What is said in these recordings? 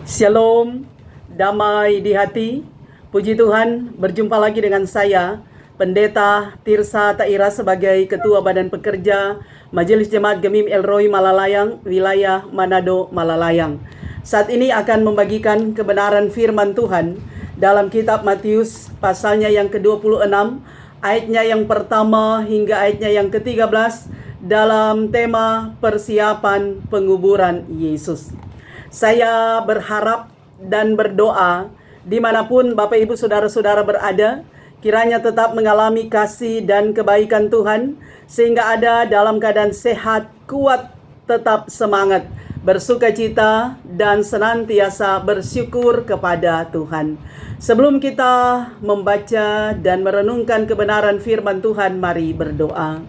Shalom, damai di hati. Puji Tuhan, berjumpa lagi dengan saya, Pendeta Tirsa Taira sebagai Ketua Badan Pekerja Majelis Jemaat Gemim El Roi Malalayang, wilayah Manado, Malalayang. Saat ini akan membagikan kebenaran firman Tuhan dalam kitab Matius pasalnya yang ke-26, ayatnya yang pertama hingga ayatnya yang ke-13 dalam tema persiapan penguburan Yesus. Saya berharap dan berdoa dimanapun Bapak Ibu Saudara-saudara berada, kiranya tetap mengalami kasih dan kebaikan Tuhan, sehingga ada dalam keadaan sehat, kuat, tetap semangat, bersukacita, dan senantiasa bersyukur kepada Tuhan. Sebelum kita membaca dan merenungkan kebenaran firman Tuhan, mari berdoa.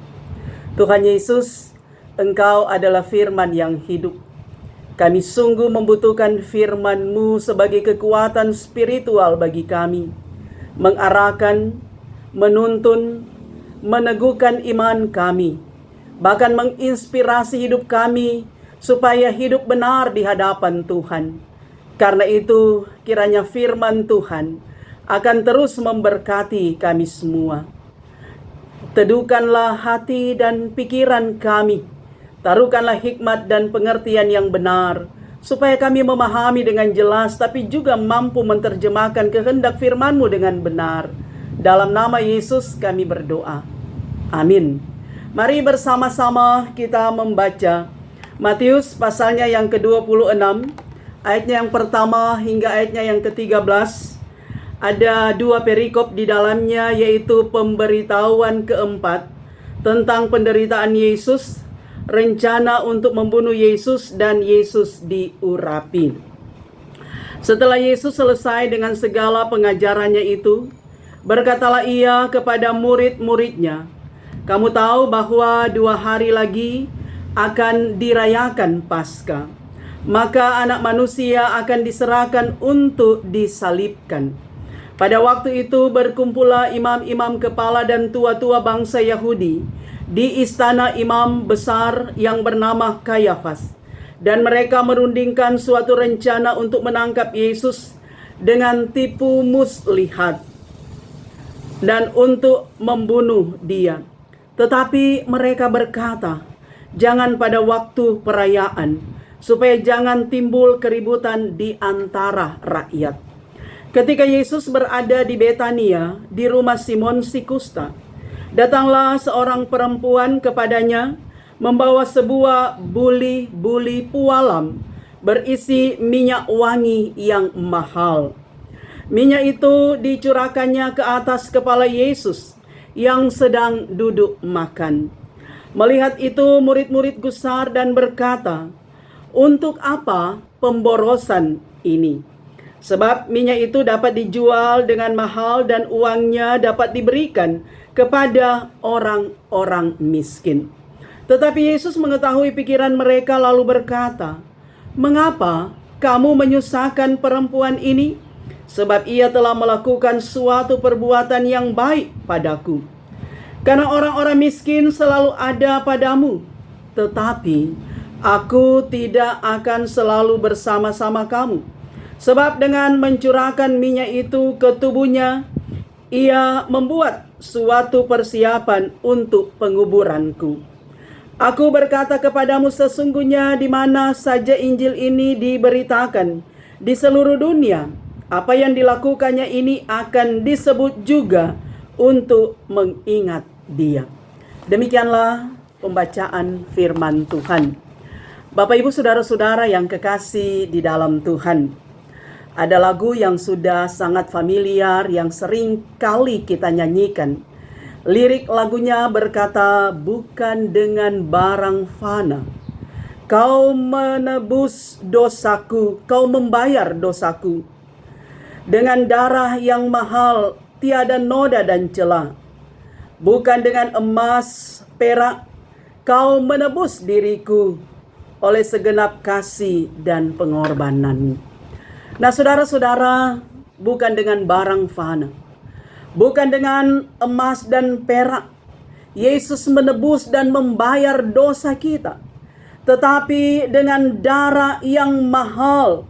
Tuhan Yesus, Engkau adalah firman yang hidup. Kami sungguh membutuhkan firman-Mu sebagai kekuatan spiritual bagi kami, mengarahkan, menuntun, meneguhkan iman kami, bahkan menginspirasi hidup kami supaya hidup benar di hadapan Tuhan. Karena itu, kiranya firman Tuhan akan terus memberkati kami semua. Teduhkanlah hati dan pikiran kami. Taruhkanlah hikmat dan pengertian yang benar, supaya kami memahami dengan jelas, tapi juga mampu menerjemahkan kehendak firman-Mu dengan benar. Dalam nama Yesus kami berdoa. Amin. Mari bersama-sama kita membaca Matius pasalnya yang ke-26, ayatnya yang pertama hingga ayatnya yang ke-13. Ada dua perikop di dalamnya, yaitu pemberitahuan keempat tentang penderitaan Yesus, rencana untuk membunuh Yesus, dan Yesus diurapi. Setelah Yesus selesai dengan segala pengajarannya itu, berkatalah ia kepada murid-muridnya, "Kamu tahu bahwa 2 hari lagi akan dirayakan Paskah. Maka anak manusia akan diserahkan untuk disalibkan." Pada waktu itu berkumpullah imam-imam kepala dan tua-tua bangsa Yahudi di istana imam besar yang bernama Kayafas, dan mereka merundingkan suatu rencana untuk menangkap Yesus dengan tipu muslihat dan untuk membunuh dia. Tetapi mereka berkata, "Jangan pada waktu perayaan, supaya jangan timbul keributan di antara rakyat." Ketika Yesus berada di Betania, di rumah Simon si kusta, datanglah seorang perempuan kepadanya, membawa sebuah buli pualam berisi minyak wangi yang mahal. Minyak itu dicurahkannya ke atas kepala Yesus yang sedang duduk makan. Melihat itu, murid-murid gusar dan berkata, "Untuk apa pemborosan ini? Sebab minyak itu dapat dijual dengan mahal dan uangnya dapat diberikan kepada orang-orang miskin." Tetapi Yesus mengetahui pikiran mereka lalu berkata, "Mengapa kamu menyusahkan perempuan ini? Sebab ia telah melakukan suatu perbuatan yang baik padaku. Karena orang-orang miskin selalu ada padamu, tetapi aku tidak akan selalu bersama-sama kamu. Sebab dengan mencurahkan minyak itu ke tubuhnya, ia membuat suatu persiapan untuk penguburanku. Aku berkata kepadamu, sesungguhnya di mana saja Injil ini diberitakan di seluruh dunia, apa yang dilakukannya ini akan disebut juga untuk mengingat dia." Demikianlah pembacaan firman Tuhan. Bapak Ibu Saudara-saudara yang kekasih di dalam Tuhan, ada lagu yang sudah sangat familiar yang sering kali kita nyanyikan. Lirik lagunya berkata, "Bukan dengan barang fana kau menebus dosaku, kau membayar dosaku. Dengan darah yang mahal tiada noda dan celah. Bukan dengan emas, perak kau menebus diriku oleh segenap kasih dan pengorbanan." Nah, saudara-saudara, bukan dengan barang fana, bukan dengan emas dan perak Yesus menebus dan membayar dosa kita, tetapi dengan darah yang mahal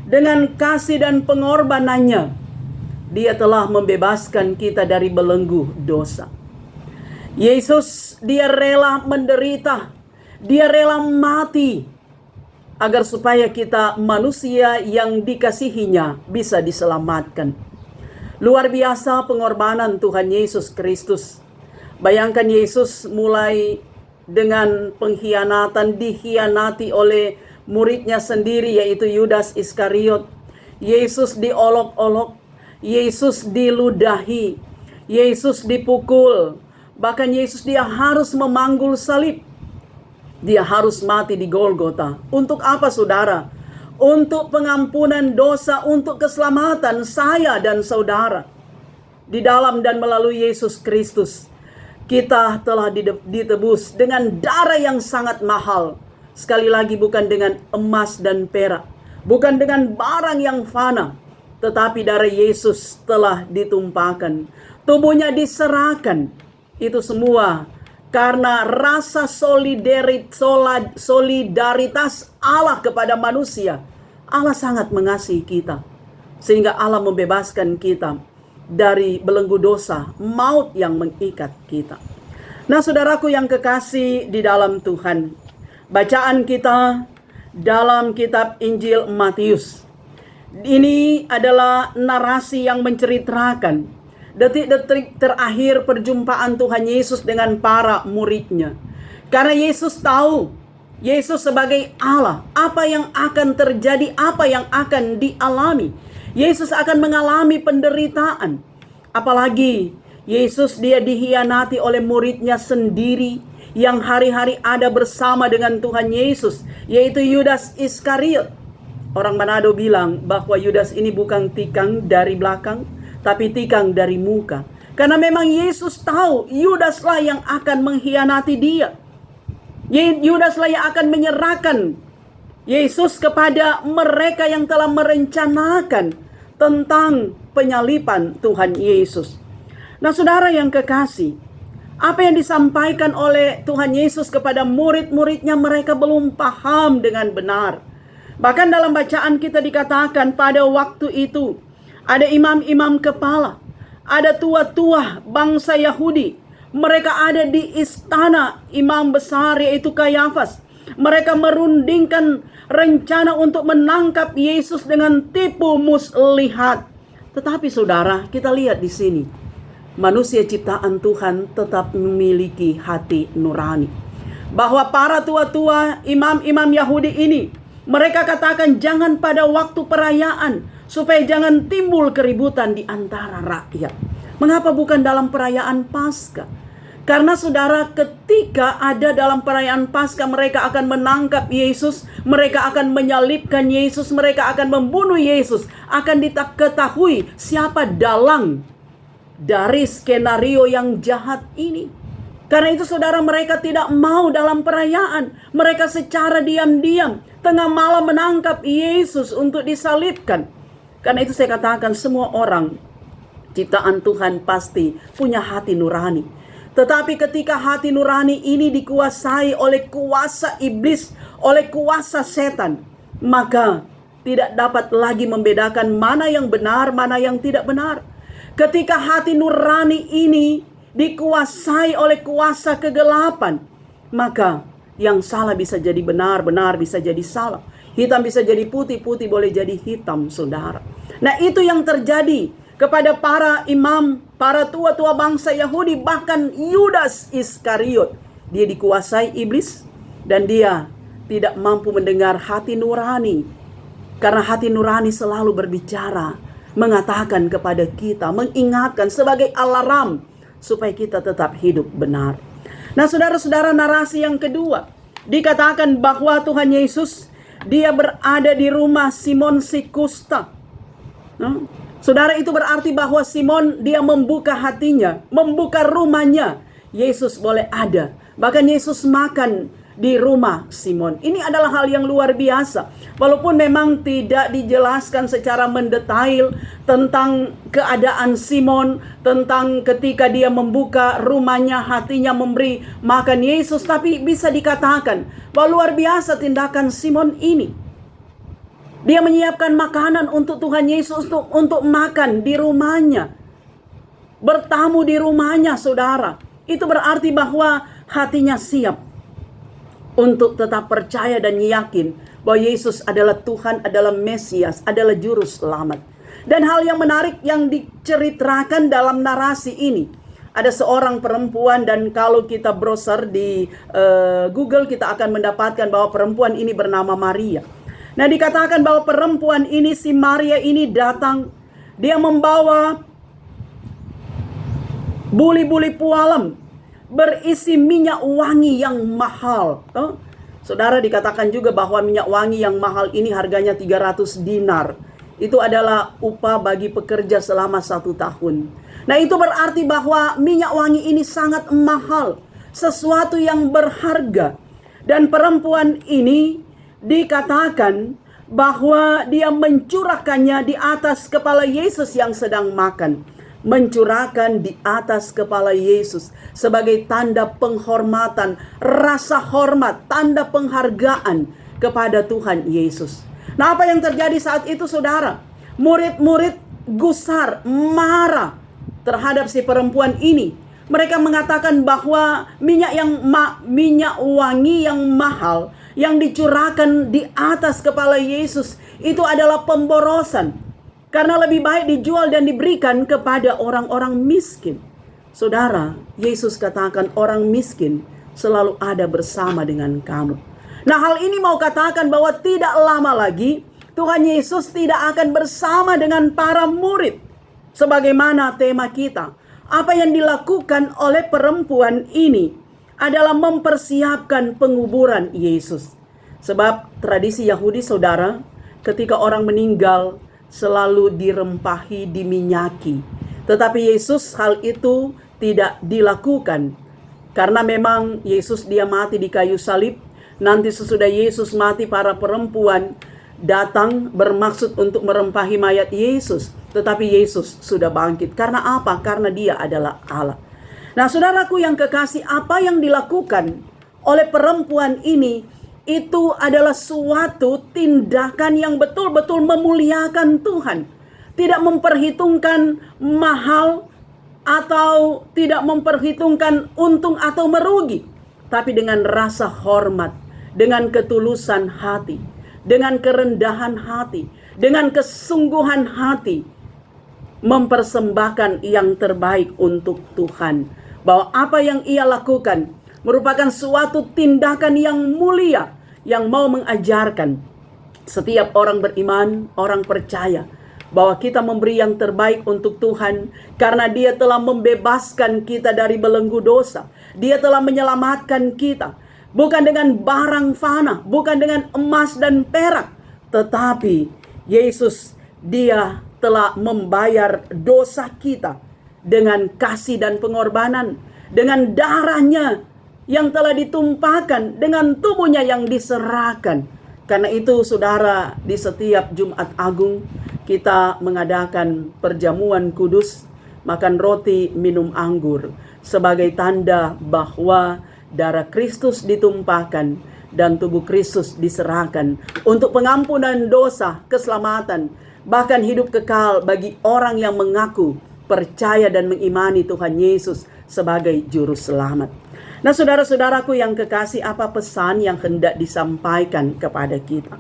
Dengan kasih dan pengorbanannya, Dia telah membebaskan kita dari belenggu dosa. Yesus, Dia rela menderita, Dia rela mati, agar supaya kita manusia yang dikasihinya bisa diselamatkan. Luar biasa pengorbanan Tuhan Yesus Kristus. Bayangkan Yesus mulai dengan pengkhianatan, dikhianati oleh muridnya sendiri yaitu Yudas Iskariot. Yesus diolok-olok, Yesus diludahi, Yesus dipukul. Bahkan Yesus dia harus memanggul salib. Dia harus mati di Golgota. Untuk apa saudara? Untuk pengampunan dosa, untuk keselamatan saya dan saudara. Di dalam dan melalui Yesus Kristus, kita telah ditebus dengan darah yang sangat mahal. Sekali lagi bukan dengan emas dan perak, bukan dengan barang yang fana, tetapi darah Yesus telah ditumpahkan. Tubuhnya diserahkan. Itu semua karena rasa solidaritas Allah kepada manusia. Allah sangat mengasihi kita, sehingga Allah membebaskan kita dari belenggu dosa, maut yang mengikat kita. Nah, saudaraku yang kekasih di dalam Tuhan, bacaan kita dalam kitab Injil Matius ini adalah narasi yang menceritakan detik-detik terakhir perjumpaan Tuhan Yesus dengan para muridnya. Karena Yesus tahu, Yesus sebagai Allah, apa yang akan terjadi, apa yang akan dialami. Yesus akan mengalami penderitaan. Apalagi Yesus dia dikhianati oleh muridnya sendiri yang hari-hari ada bersama dengan Tuhan Yesus, yaitu Yudas Iskariot. Orang Manado bilang bahwa Yudas ini bukan tikang dari belakang, tapi tikang dari muka. Karena memang Yesus tahu Yudaslah yang akan mengkhianati dia. Yudaslah yang akan menyerahkan Yesus kepada mereka yang telah merencanakan tentang penyaliban Tuhan Yesus. Nah, saudara yang kekasih, apa yang disampaikan oleh Tuhan Yesus kepada murid-muridnya, mereka belum paham dengan benar. Bahkan dalam bacaan kita dikatakan pada waktu itu ada imam-imam kepala, ada tua-tua bangsa Yahudi. Mereka ada di istana imam besar yaitu Kayafas. Mereka merundingkan rencana untuk menangkap Yesus dengan tipu muslihat. Tetapi saudara, kita lihat di sini, manusia ciptaan Tuhan tetap memiliki hati nurani. Bahwa para tua-tua imam-imam Yahudi ini, mereka katakan jangan pada waktu perayaan, supaya jangan timbul keributan di antara rakyat. Mengapa bukan dalam perayaan Paskah? Karena saudara, ketika ada dalam perayaan Paskah, mereka akan menangkap Yesus, mereka akan menyalibkan Yesus, mereka akan membunuh Yesus. Akan diketahui siapa dalang dari skenario yang jahat ini. Karena itu saudara, mereka tidak mau dalam perayaan. Mereka secara diam-diam tengah malam menangkap Yesus untuk disalibkan. Karena itu saya katakan semua orang ciptaan Tuhan pasti punya hati nurani. Tetapi ketika hati nurani ini dikuasai oleh kuasa iblis, oleh kuasa setan, maka tidak dapat lagi membedakan mana yang benar, mana yang tidak benar. Ketika hati nurani ini dikuasai oleh kuasa kegelapan, maka yang salah bisa jadi benar, benar bisa jadi salah. Hitam bisa jadi putih, putih boleh jadi hitam, saudara. Nah, itu yang terjadi kepada para imam, para tua-tua bangsa Yahudi, bahkan Yudas Iskariot. Dia dikuasai iblis dan dia tidak mampu mendengar hati nurani. Karena hati nurani selalu berbicara, mengatakan kepada kita, mengingatkan sebagai alarm supaya kita tetap hidup benar. Nah, saudara-saudara, narasi yang kedua dikatakan bahwa Tuhan Yesus dia berada di rumah Simon si Kusta. Saudara, itu berarti bahwa Simon dia membuka hatinya, membuka rumahnya. Yesus boleh ada. Bahkan Yesus makan di rumah Simon. Ini adalah hal yang luar biasa. Walaupun memang tidak dijelaskan secara mendetail tentang keadaan Simon, tentang ketika dia membuka rumahnya, hatinya memberi makan Yesus, tapi bisa dikatakan bahwa luar biasa tindakan Simon ini. Dia menyiapkan makanan untuk Tuhan Yesus untuk makan di rumahnya. Bertamu di rumahnya, saudara. Itu berarti bahwa hatinya siap untuk tetap percaya dan yakin bahwa Yesus adalah Tuhan, adalah Mesias, adalah Juru Selamat. Dan hal yang menarik yang diceritakan dalam narasi ini, ada seorang perempuan, dan kalau kita browser di Google kita akan mendapatkan bahwa perempuan ini bernama Maria. Nah, dikatakan bahwa perempuan ini, si Maria ini datang, dia membawa buli-buli pualam berisi minyak wangi yang mahal. Saudara, dikatakan juga bahwa minyak wangi yang mahal ini harganya 300 dinar. Itu adalah upah bagi pekerja selama 1 tahun. Nah, itu berarti bahwa minyak wangi ini sangat mahal, sesuatu yang berharga. Dan perempuan ini dikatakan bahwa dia mencurahkannya di atas kepala Yesus yang sedang makan. Mencurahkan di atas kepala Yesus sebagai tanda penghormatan, rasa hormat, tanda penghargaan kepada Tuhan Yesus. Nah, apa yang terjadi saat itu, saudara? Murid-murid gusar, marah terhadap si perempuan ini. Mereka mengatakan bahwa minyak wangi yang mahal yang dicurahkan di atas kepala Yesus itu adalah pemborosan. Karena lebih baik dijual dan diberikan kepada orang-orang miskin. Saudara, Yesus katakan orang miskin selalu ada bersama dengan kamu. Nah, hal ini mau katakan bahwa tidak lama lagi Tuhan Yesus tidak akan bersama dengan para murid. Sebagaimana tema kita, apa yang dilakukan oleh perempuan ini adalah mempersiapkan penguburan Yesus. Sebab tradisi Yahudi, saudara, ketika orang meninggal selalu dirempahi, diminyaki. Tetapi Yesus hal itu tidak dilakukan. Karena memang Yesus dia mati di kayu salib. Nanti sesudah Yesus mati, para perempuan datang bermaksud untuk merempahi mayat Yesus. Tetapi Yesus sudah bangkit. Karena apa? Karena dia adalah Allah. Nah, saudaraku yang kekasih, apa yang dilakukan oleh perempuan ini itu adalah suatu tindakan yang betul-betul memuliakan Tuhan. Tidak memperhitungkan mahal atau tidak memperhitungkan untung atau merugi. Tapi dengan rasa hormat, dengan ketulusan hati, dengan kerendahan hati, dengan kesungguhan hati, mempersembahkan yang terbaik untuk Tuhan. Bahwa apa yang ia lakukan merupakan suatu tindakan yang mulia, yang mau mengajarkan setiap orang beriman, orang percaya, bahwa kita memberi yang terbaik untuk Tuhan, karena Dia telah membebaskan kita dari belenggu dosa. Dia telah menyelamatkan kita, bukan dengan barang fana, bukan dengan emas dan perak, tetapi Yesus, Dia telah membayar dosa kita dengan kasih dan pengorbanan, dengan darahnya yang telah ditumpahkan, dengan tubuhnya yang diserahkan. Karena itu, saudara, di setiap Jumat Agung kita mengadakan perjamuan kudus, makan roti, minum anggur, sebagai tanda bahwa darah Kristus ditumpahkan dan tubuh Kristus diserahkan untuk pengampunan dosa, keselamatan, bahkan hidup kekal bagi orang yang mengaku percaya dan mengimani Tuhan Yesus sebagai Juru Selamat. Nah, saudara-saudaraku yang kekasih, apa pesan yang hendak disampaikan kepada kita?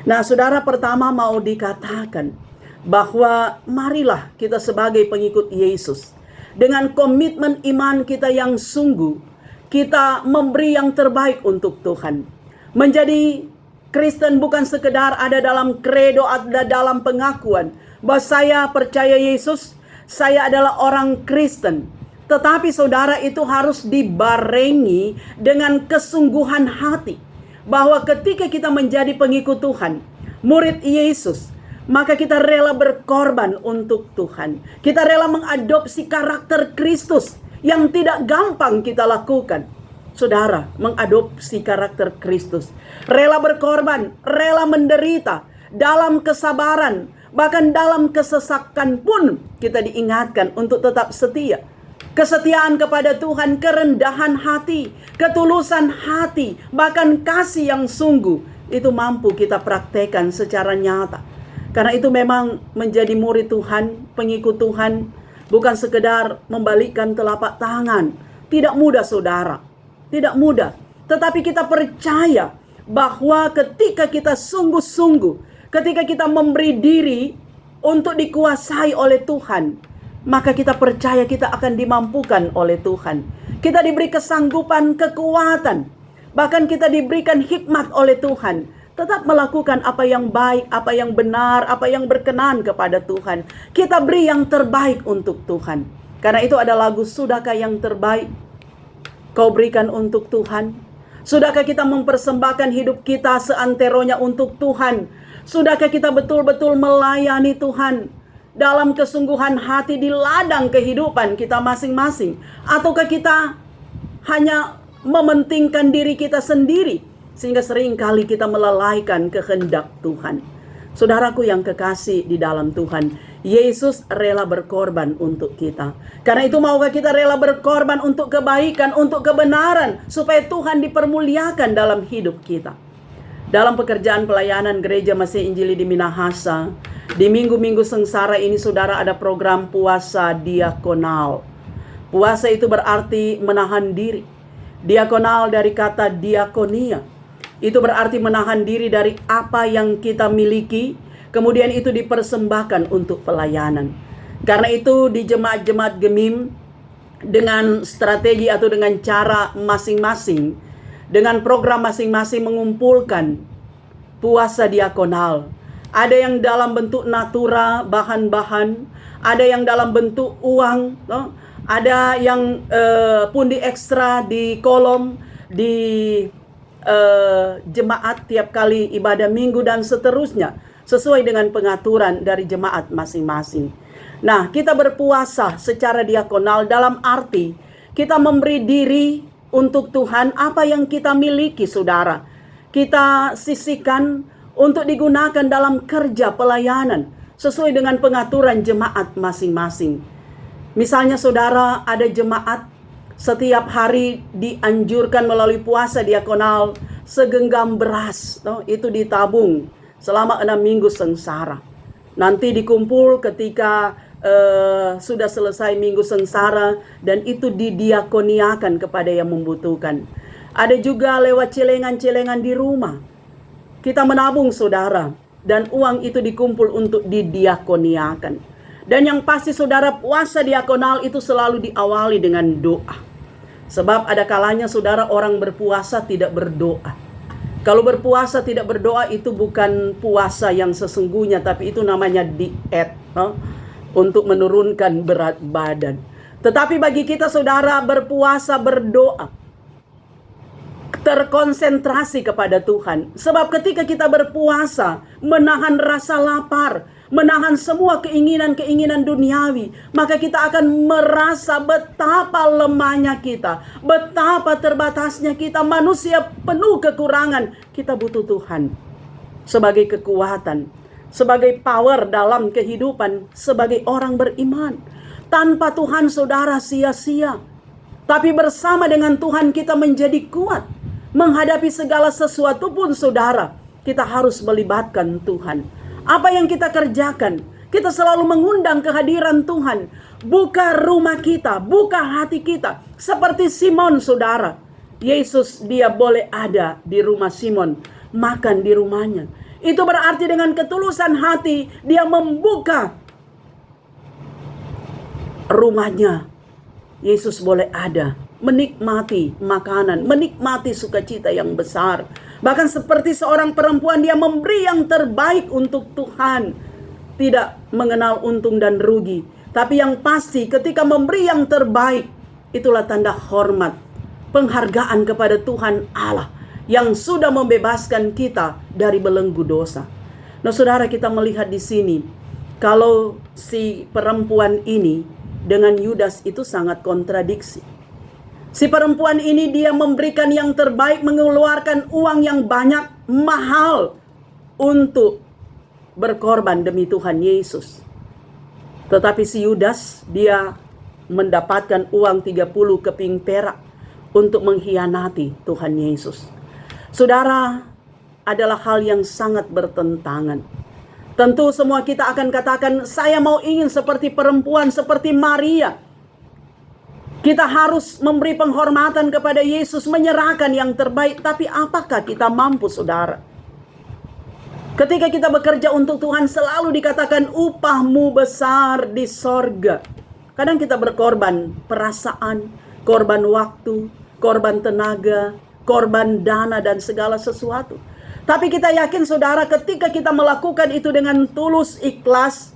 Nah, saudara, pertama mau dikatakan bahwa marilah kita sebagai pengikut Yesus, dengan komitmen iman kita yang sungguh, kita memberi yang terbaik untuk Tuhan. Menjadi Kristen bukan sekedar ada dalam kredo, ada dalam pengakuan bahwa saya percaya Yesus, saya adalah orang Kristen. Tetapi saudara, itu harus dibarengi dengan kesungguhan hati. Bahwa ketika kita menjadi pengikut Tuhan, murid Yesus, maka kita rela berkorban untuk Tuhan. Kita rela mengadopsi karakter Kristus yang tidak gampang kita lakukan. Saudara, mengadopsi karakter Kristus. Rela berkorban, rela menderita, dalam kesabaran, bahkan dalam kesesakan pun kita diingatkan untuk tetap setia. Kesetiaan kepada Tuhan, kerendahan hati, ketulusan hati, bahkan kasih yang sungguh itu mampu kita praktekkan secara nyata. Karena itu memang menjadi murid Tuhan, pengikut Tuhan, bukan sekedar membalikkan telapak tangan. Tidak mudah saudara, tidak mudah. Tetapi kita percaya bahwa ketika kita sungguh-sungguh, ketika kita memberi diri untuk dikuasai oleh Tuhan, maka kita percaya kita akan dimampukan oleh Tuhan. Kita diberi kesanggupan, kekuatan. Bahkan kita diberikan hikmat oleh Tuhan. Tetap melakukan apa yang baik, apa yang benar, apa yang berkenan kepada Tuhan. Kita beri yang terbaik untuk Tuhan. Karena itu ada lagu, sudahkah yang terbaik kau berikan untuk Tuhan? Sudahkah kita mempersembahkan hidup kita seanteronya untuk Tuhan? Sudahkah kita betul-betul melayani Tuhan dalam kesungguhan hati di ladang kehidupan kita masing-masing? Ataukah kita hanya mementingkan diri kita sendiri, sehingga seringkali kita melalaikan kehendak Tuhan? Saudaraku yang kekasih di dalam Tuhan, Yesus rela berkorban untuk kita. Karena itu maukah kita rela berkorban untuk kebaikan, untuk kebenaran, supaya Tuhan dipermuliakan dalam hidup kita. Dalam pekerjaan pelayanan Gereja Masih Injili di Minahasa, di minggu-minggu sengsara ini saudara, ada program puasa diakonal. Puasa itu berarti menahan diri. Diakonal dari kata diakonia. Itu berarti menahan diri dari apa yang kita miliki, kemudian itu dipersembahkan untuk pelayanan. Karena itu di jemaat-jemaat Gemim, dengan strategi atau dengan cara masing-masing, dengan program masing-masing mengumpulkan puasa diakonal. Ada yang dalam bentuk natura, bahan-bahan, ada yang dalam bentuk uang, ada yang pundi ekstra di kolom, di jemaat tiap kali ibadah minggu dan seterusnya, sesuai dengan pengaturan dari jemaat masing-masing. Nah, kita berpuasa secara diakonal dalam arti kita memberi diri untuk Tuhan. Apa yang kita miliki saudara, kita sisihkan untuk digunakan dalam kerja pelayanan sesuai dengan pengaturan jemaat masing-masing. Misalnya saudara, ada jemaat setiap hari dianjurkan melalui puasa diakonal segenggam beras, itu ditabung selama 6 minggu sengsara. Nanti dikumpul ketika sudah selesai minggu sengsara, dan itu didiakoniakan kepada yang membutuhkan. Ada juga lewat celengan-celengan di rumah. Kita menabung saudara, dan uang itu dikumpul untuk didiakoniakan. Dan yang pasti saudara, puasa diakonal itu selalu diawali dengan doa. Sebab ada kalanya saudara orang berpuasa tidak berdoa. Kalau berpuasa tidak berdoa itu bukan puasa yang sesungguhnya, tapi itu namanya diet, untuk menurunkan berat badan. Tetapi bagi kita saudara, berpuasa berdoa, terkonsentrasi kepada Tuhan. Sebab ketika kita berpuasa, menahan rasa lapar, menahan semua keinginan-keinginan duniawi, maka kita akan merasa betapa lemahnya kita, betapa terbatasnya kita, manusia penuh kekurangan. Kita butuh Tuhan sebagai kekuatan, sebagai power dalam kehidupan sebagai orang beriman. Tanpa Tuhan saudara sia-sia, tapi bersama dengan Tuhan kita menjadi kuat. Menghadapi segala sesuatu pun saudara, kita harus melibatkan Tuhan. Apa yang kita kerjakan, kita selalu mengundang kehadiran Tuhan. Buka rumah kita, buka hati kita. Seperti Simon saudara, Yesus dia boleh ada di rumah Simon, makan di rumahnya. Itu berarti dengan ketulusan hati dia membuka rumahnya. Yesus boleh ada, menikmati makanan, menikmati sukacita yang besar. Bahkan seperti seorang perempuan, dia memberi yang terbaik untuk Tuhan. Tidak mengenal untung dan rugi. Tapi yang pasti ketika memberi yang terbaik, itulah tanda hormat, penghargaan kepada Tuhan Allah yang sudah membebaskan kita dari belenggu dosa. Nah saudara, kita melihat di sini, kalau si perempuan ini dengan Yudas itu sangat kontradiksi. Si perempuan ini dia memberikan yang terbaik, mengeluarkan uang yang banyak, mahal untuk berkorban demi Tuhan Yesus. Tetapi si Yudas dia mendapatkan uang 30 keping perak untuk mengkhianati Tuhan Yesus. Saudara, adalah hal yang sangat bertentangan. Tentu semua kita akan katakan, saya mau ingin seperti perempuan, seperti Maria. Kita harus memberi penghormatan kepada Yesus, menyerahkan yang terbaik. Tapi apakah kita mampu, saudara? Ketika kita bekerja untuk Tuhan, selalu dikatakan upahmu besar di sorga. Kadang kita berkorban perasaan, korban waktu, korban tenaga, korban dana dan segala sesuatu. Tapi kita yakin, saudara, ketika kita melakukan itu dengan tulus, ikhlas,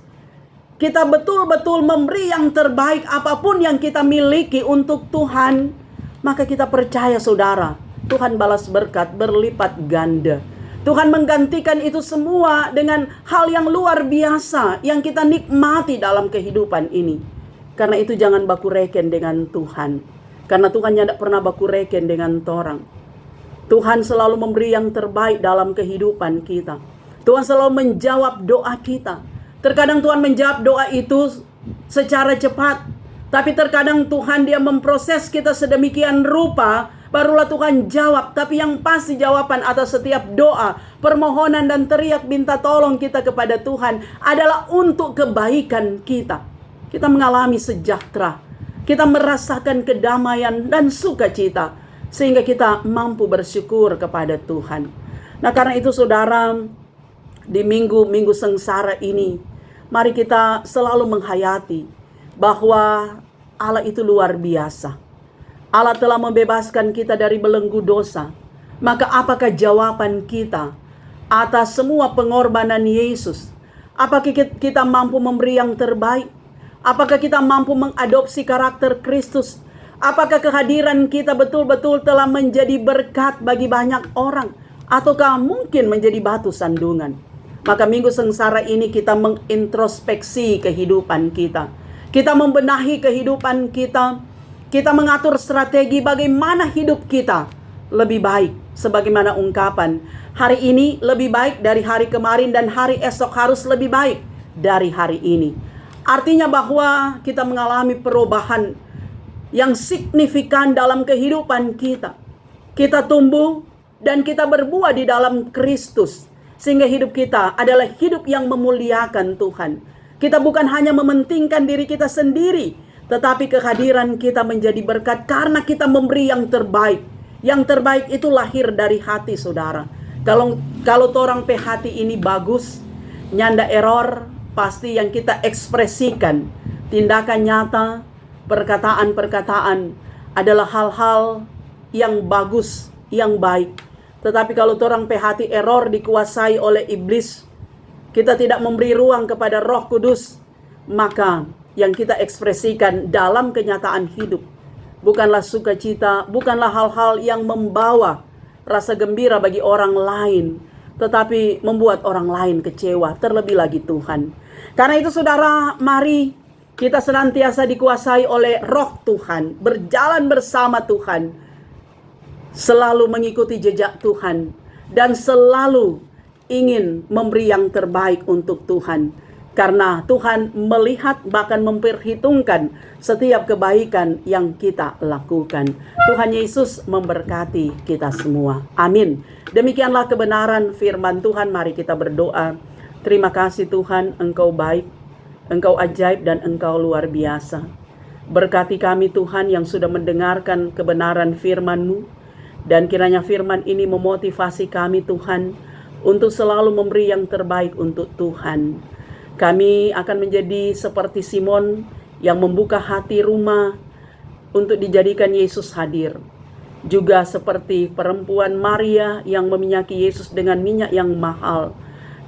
kita betul-betul memberi yang terbaik apapun yang kita miliki untuk Tuhan, maka kita percaya, saudara, Tuhan balas berkat berlipat ganda. Tuhan menggantikan itu semua dengan hal yang luar biasa yang kita nikmati dalam kehidupan ini. Karena itu jangan baku reken dengan Tuhan. Karena Tuhan tidak pernah baku reken dengan orang. Tuhan selalu memberi yang terbaik dalam kehidupan kita. Tuhan selalu menjawab doa kita. Terkadang Tuhan menjawab doa itu secara cepat. Tapi terkadang Tuhan dia memproses kita sedemikian rupa, barulah Tuhan jawab. Tapi yang pasti jawaban atas setiap doa, permohonan dan teriak minta tolong kita kepada Tuhan adalah untuk kebaikan kita. Kita mengalami sejahtera. Kita merasakan kedamaian dan sukacita. Sehingga kita mampu bersyukur kepada Tuhan. Nah, karena itu saudara, di minggu sengsara ini, mari kita selalu menghayati bahwa Allah itu luar biasa. Allah telah membebaskan kita dari belenggu dosa. Maka apakah jawaban kita atas semua pengorbanan Yesus? Apakah kita mampu memberi yang terbaik? Apakah kita mampu mengadopsi karakter Kristus? Apakah kehadiran kita betul-betul telah menjadi berkat bagi banyak orang? Ataukah mungkin menjadi batu sandungan? Maka minggu sengsara ini kita mengintrospeksi kehidupan kita. Kita membenahi kehidupan kita. Kita mengatur strategi bagaimana hidup kita lebih baik. Sebagaimana ungkapan, hari ini lebih baik dari hari kemarin dan hari esok harus lebih baik dari hari ini. Artinya bahwa kita mengalami perubahan yang signifikan dalam kehidupan kita. Kita tumbuh dan kita berbuah di dalam Kristus. Sehingga hidup kita adalah hidup yang memuliakan Tuhan. Kita bukan hanya mementingkan diri kita sendiri, tetapi kehadiran kita menjadi berkat karena kita memberi yang terbaik. Yang terbaik itu lahir dari hati, saudara. Kalau orang hati ini bagus, nyanda error, pasti yang kita ekspresikan, tindakan nyata, perkataan-perkataan adalah hal-hal yang bagus, yang baik. Tetapi kalau orang hati error dikuasai oleh iblis, kita tidak memberi ruang kepada Roh Kudus, maka yang kita ekspresikan dalam kenyataan hidup bukanlah sukacita, bukanlah hal-hal yang membawa rasa gembira bagi orang lain, tetapi membuat orang lain kecewa, terlebih lagi Tuhan. Karena itu saudara, mari kita senantiasa dikuasai oleh Roh Tuhan, berjalan bersama Tuhan, selalu mengikuti jejak Tuhan, dan selalu ingin memberi yang terbaik untuk Tuhan. Karena Tuhan melihat bahkan memperhitungkan setiap kebaikan yang kita lakukan. Tuhan Yesus memberkati kita semua. Amin. Demikianlah kebenaran firman Tuhan. Mari kita berdoa. Terima kasih Tuhan, Engkau baik, Engkau ajaib dan Engkau luar biasa. Berkati kami Tuhan yang sudah mendengarkan kebenaran firman-Mu. Dan kiranya firman ini memotivasi kami Tuhan untuk selalu memberi yang terbaik untuk Tuhan. Kami akan menjadi seperti Simon yang membuka hati rumah untuk dijadikan Yesus hadir. Juga seperti perempuan Maria yang meminyaki Yesus dengan minyak yang mahal.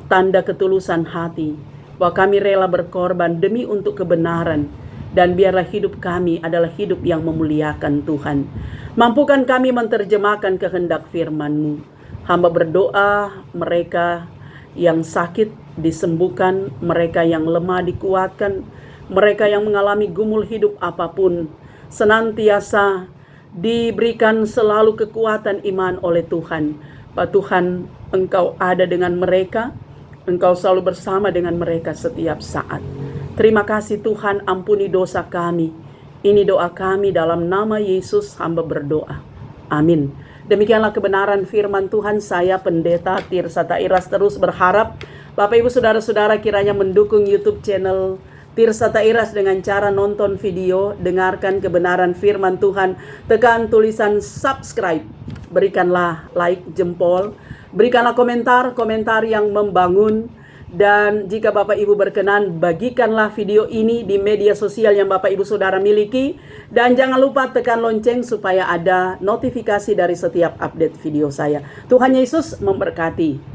Tanda ketulusan hati bahwa kami rela berkorban demi untuk kebenaran. Dan biarlah hidup kami adalah hidup yang memuliakan Tuhan. Mampukan kami menerjemahkan kehendak firman-Mu. Hamba berdoa mereka yang sakit disembuhkan, mereka yang lemah dikuatkan, mereka yang mengalami gumul hidup apapun, senantiasa diberikan selalu kekuatan iman oleh Tuhan. Pak Tuhan, Engkau ada dengan mereka, Engkau selalu bersama dengan mereka setiap saat. Terima kasih Tuhan, ampuni dosa kami. Ini doa kami dalam nama Yesus hamba berdoa. Amin. Demikianlah kebenaran firman Tuhan. Saya Pendeta Tirsa Tairas terus berharap Bapak Ibu Saudara-saudara kiranya mendukung YouTube channel Tirsa Tairas dengan cara nonton video, dengarkan kebenaran firman Tuhan, tekan tulisan subscribe, berikanlah like, jempol, berikanlah komentar yang membangun. Dan jika Bapak Ibu berkenan, bagikanlah video ini di media sosial yang Bapak Ibu Saudara miliki. Dan jangan lupa tekan lonceng supaya ada notifikasi dari setiap update video saya. Tuhan Yesus memberkati.